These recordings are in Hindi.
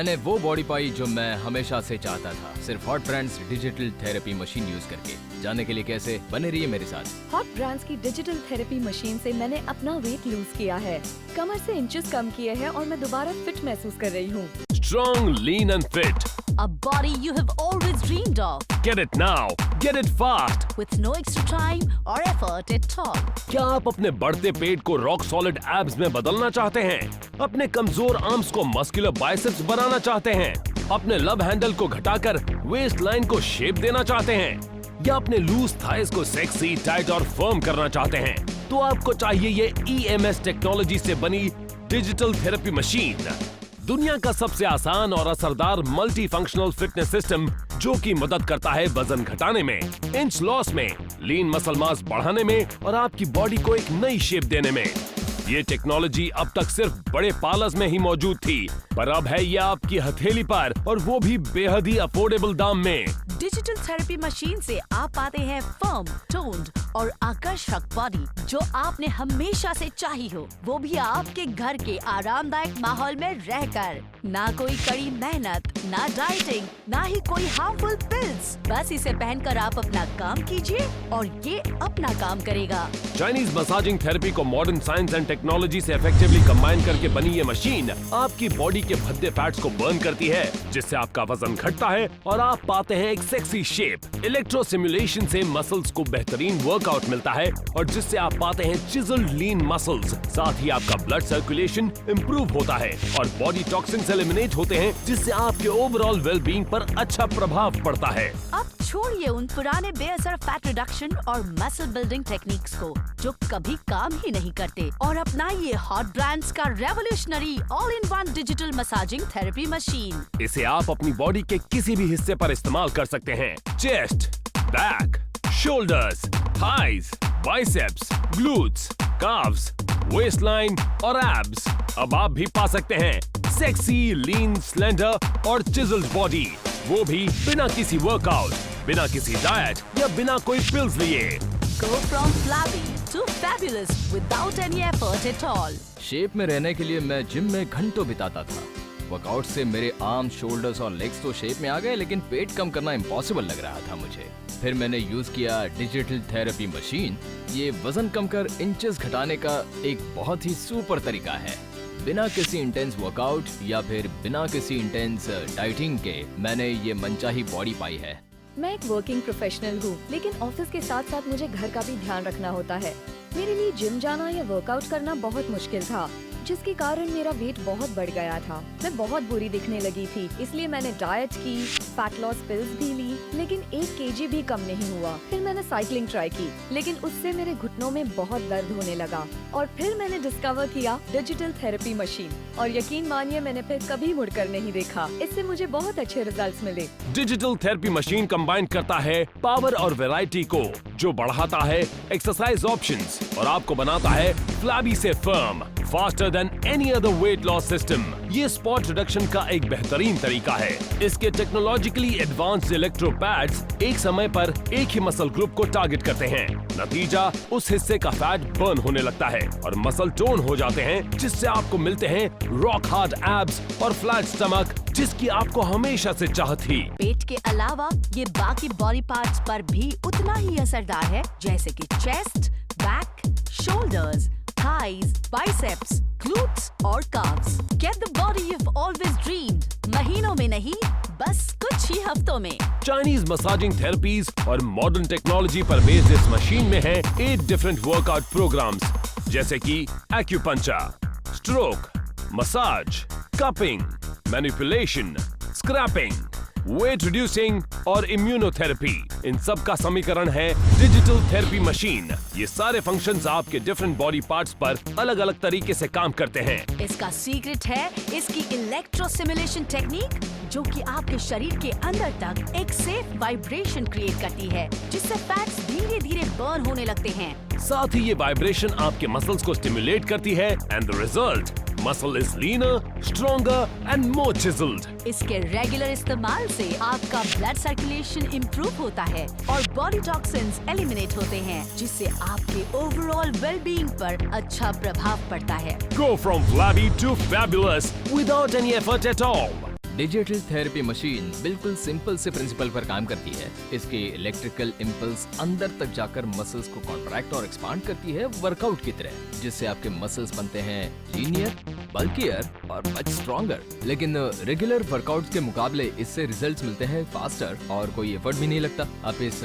मैंने वो बॉडी पाई जो मैं हमेशा से चाहता था, सिर्फ hot brands digital therapy machine use करके। जानने के लिए कैसे, बने रहिए मेरे साथ। हॉट ब्रांड्स की डिजिटल थेरेपी मशीन से मैंने अपना वेट लूज किया है, कमर से इंचेस कम किए हैं और मैं दोबारा फिट महसूस कर रही हूँ। Strong, lean and fit. A body you have always dreamed of. Get it now. Get it fast. With no extra time or effort at all. क्या आप अपने बढ़ते पेट को रॉक सॉलिड एब्स में बदलना चाहते हैं? अपने कमजोर आर्म्स को मस्कुलर बाइसेप्स बनाना चाहते हैं? अपने लव हैंडल को घटाकर वेस्ट लाइन को शेप देना चाहते हैं? या अपने लूज थाइस को सेक्सी, टाइट और फर्म करना चाहते हैं? तो आपको चाहिए ये EMS टेक्नोलॉजी से बनी डिजिटल थेरेपी मशीन। दुनिया का सबसे आसान और असरदार मल्टी फंक्शनल फिटनेस सिस्टम जो कि मदद करता है वजन घटाने में, इंच लॉस में, लीन मसल मास बढ़ाने में और आपकी बॉडी को एक नई शेप देने में। ये टेक्नोलॉजी अब तक सिर्फ बड़े पार्लर्स में ही मौजूद थी, पर अब है ये आपकी हथेली पर, और वो भी बेहद ही अफोर्डेबल दाम में। डिजिटल थेरेपी मशीन से आप पाते हैं फर्म, टोन्ड और आकर्षक बॉडी जो आपने हमेशा से चाही हो, वो भी आपके घर के आरामदायक माहौल में रहकर। ना कोई कड़ी मेहनत, ना डाइटिंग, ना ही कोई हार्मफुल पिल्स। बस इसे पहनकर आप अपना काम कीजिए और ये अपना काम करेगा। चाइनीज मसाजिंग थेरेपी को मॉडर्न साइंस एंड टेक्नोलॉजी से इफेक्टिवली कंबाइन करके बनी ये मशीन आपकी बॉडी के भद्दे फैट्स को बर्न करती है, जिससे आपका वजन घटता है और आप पाते हैं एक सेक्सी शेप। इलेक्ट्रो सिमुलेशन से मसल्स को बेहतरीन वर्कआउट मिलता है और जिससे आप पाते हैं चिजल्ड लीन मसल्स। साथ ही आपका ब्लड सर्कुलेशन इम्प्रूव होता है और बॉडी टॉक्सिन्स एलिमिनेट होते हैं, जिससे आपके ओवरऑल वेलबींग पर अच्छा प्रभाव पड़ता है। अब छोड़िए उन पुराने बेअसर फैट रिडक्शन और मसल बिल्डिंग टेक्निक्स को जो कभी काम ही नहीं करते और अपनाइए हॉट ब्रांड्स का revolutionary all in one digital massaging therapy machine. इसे आप अपनी बॉडी के किसी भी हिस्से पर इस्तेमाल कर सकते हैं। Chest, back, shoulders, thighs, biceps, glutes, calves, waist line और एब्स। अब आप भी पा सकते हैं सेक्सी, लीन, स्लेंडर और चिजल्ड बॉडी, वो भी बिना किसी वर्कआउट, बिना किसी डाइट या बिना कोई पिल्स लिए। Go from flabby to fabulous without any effort at all. Shape में रहने के लिए मैं जिम में घंटों बिताता था। वर्कआउट से मेरे आर्म्स, शोल्डर्स और लेग्स तो शेप में आ गए, लेकिन पेट कम करना इम्पॉसिबल लग रहा था मुझे। फिर मैंने यूज किया डिजिटल थेरेपी मशीन। ये वजन कम कर इंचेस घटाने का एक बहुत ही सुपर तरीका है। बिना किसी इंटेंस वर्कआउट या फिर बिना किसी इंटेंस डाइटिंग के मैंने ये मनचाही बॉडी पाई है। मैं एक वर्किंग प्रोफेशनल हूँ, लेकिन ऑफिस के साथ साथ मुझे घर का भी ध्यान रखना होता है। मेरे लिए जिम जाना या वर्कआउट करना बहुत मुश्किल था, जिसके कारण मेरा वेट बहुत बढ़ गया था। मैं बहुत बुरी दिखने लगी थी, इसलिए मैंने डाइट की, फैट लॉस पिल्स भी ली, लेकिन 1 kg भी कम नहीं हुआ। फिर मैंने साइकिलिंग ट्राई की, लेकिन उससे मेरे घुटनों में बहुत दर्द होने लगा। और फिर मैंने डिस्कवर किया डिजिटल थेरेपी मशीन, और यकीन मानिए मैंने फिर कभी मुड़कर नहीं देखा। इससे मुझे बहुत अच्छे रिजल्ट्स मिले। डिजिटल थेरेपी मशीन कंबाइन करता है पावर और वैरायटी को, जो बढ़ाता है एक्सरसाइज ऑप्शंस और आपको बनाता है फ्लैबी से firm, faster than any other weight loss system. ये स्पॉट रिडक्शन का एक बेहतरीन तरीका है। इसके टेक्नोलॉजिकली एडवांस्ड इलेक्ट्रो पैड्स एक समय पर एक ही मसल ग्रुप को टारगेट करते हैं। नतीजा, उस हिस्से का फैट बर्न होने लगता है और मसल टोन हो जाते हैं, जिससे आपको मिलते हैं रॉक हार्ड एब्स और फ्लैट स्टमक, जिसकी आपको हमेशा से चाहत थी। पेट के अलावा ये बाकी बॉडी पार्ट्स पर भी उतना ही असरदार है, जैसे कि chest, back, shoulders, thighs, biceps, glutes और calves. Get the body you've always dreamed. महीनों में नहीं, बस कुछ ही हफ्तों में। चाइनीज मसाजिंग थेरेपीज और मॉडर्न टेक्नोलॉजी पर बेस्ड इस मशीन में है 8 डिफरेंट वर्कआउट प्रोग्राम्स, जैसे कि acupuncture, stroke, massage, cupping, manipulation, scraping, weight reducing और इम्यूनोथेरेपी। इन सब का समीकरण है डिजिटल थेरेपी मशीन। ये सारे फंक्शंस आपके डिफरेंट बॉडी पार्ट्स पर अलग अलग तरीके से काम करते हैं। इसका सीक्रेट है इसकी इलेक्ट्रो सिमुलेशन टेक्निक, जो कि आपके शरीर के अंदर तक एक सेफ वाइब्रेशन क्रिएट करती है, जिससे फैट्स धीरे धीरे बर्न होने लगते हैं। साथ ही ये वाइब्रेशन आपके मसल्स को स्टिमुलेट करती है and the result, muscle is linear, stronger and more chiselled. इसके रेगुलर इस्तेमाल से आपका ब्लड सर्कुलेशन इम्प्रूव होता है और बॉडी टॉक्सिन्स एलिमिनेट होते हैं, जिससे आपके ओवरऑल वेलबींग पर अच्छा प्रभाव पड़ता है। Go from flabby to fabulous without any effort at all. Digital therapy machine बिल्कुल सिंपल से प्रिंसिपल पर काम करती है। इसके इलेक्ट्रिकल इम्पल्स अंदर तक जाकर मसल्स को कॉन्ट्रैक्ट और एक्सपांड करती है वर्कआउट की तरह, जिससे आपके मसल्स बनते हैं लीनियर, बल्कियर और मच स्ट्रॉन्गर। लेकिन रेगुलर वर्कआउट के मुकाबले इससे रिजल्ट्स मिलते हैं फास्टर और कोई एफर्ट भी नहीं लगता। आप इस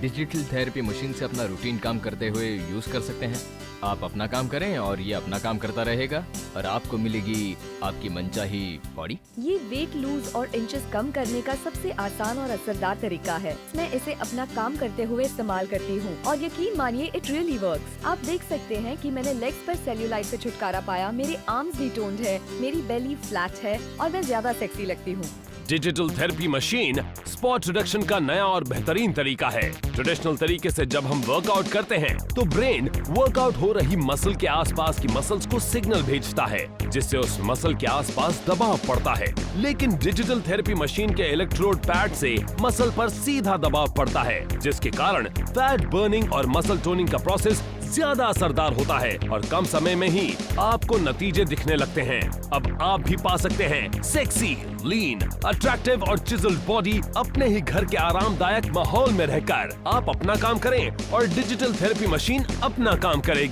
डिजिटल थेरेपी मशीन से अपना रूटीन काम करते हुए यूज कर सकते हैं। आप अपना काम करें और ये अपना काम करता रहेगा और आपको मिलेगी आपकी मनचाही बॉडी। ये वेट लूज और इंचेस कम करने का सबसे आसान और असरदार तरीका है। मैं इसे अपना काम करते हुए इस्तेमाल करती हूँ और यकीन मानिए इट रियली वर्क्स। आप देख सकते हैं कि मैंने लेग्स पर सेल्यूलाइट से छुटकारा पाया, मेरे आर्म्स भी टोन्ड है, मेरी बेली फ्लैट है और मैं ज्यादा सेक्सी लगती हूँ। Digital therapy machine spot reduction का नया और बेहतरीन तरीका है। ट्रेडिशनल तरीके से जब हम वर्कआउट करते हैं तो ब्रेन वर्कआउट हो रही मसल के आसपास की मसल्स को सिग्नल भेजता है, जिससे उस मसल के आसपास दबाव पड़ता है। लेकिन डिजिटल थेरेपी मशीन के इलेक्ट्रोड पैड से मसल पर सीधा दबाव पड़ता है, जिसके कारण फैट बर्निंग और मसल टोनिंग का प्रोसेस ज्यादा असरदार होता है और कम समय में ही आपको नतीजे दिखने लगते हैं। अब आप भी पा सकते हैं सेक्सी, लीन, अट्रैक्टिव और चिजल्ड बॉडी अपने ही घर के आरामदायक माहौल में रहकर। आप अपना काम करें और डिजिटल थेरेपी मशीन अपना काम करेगी।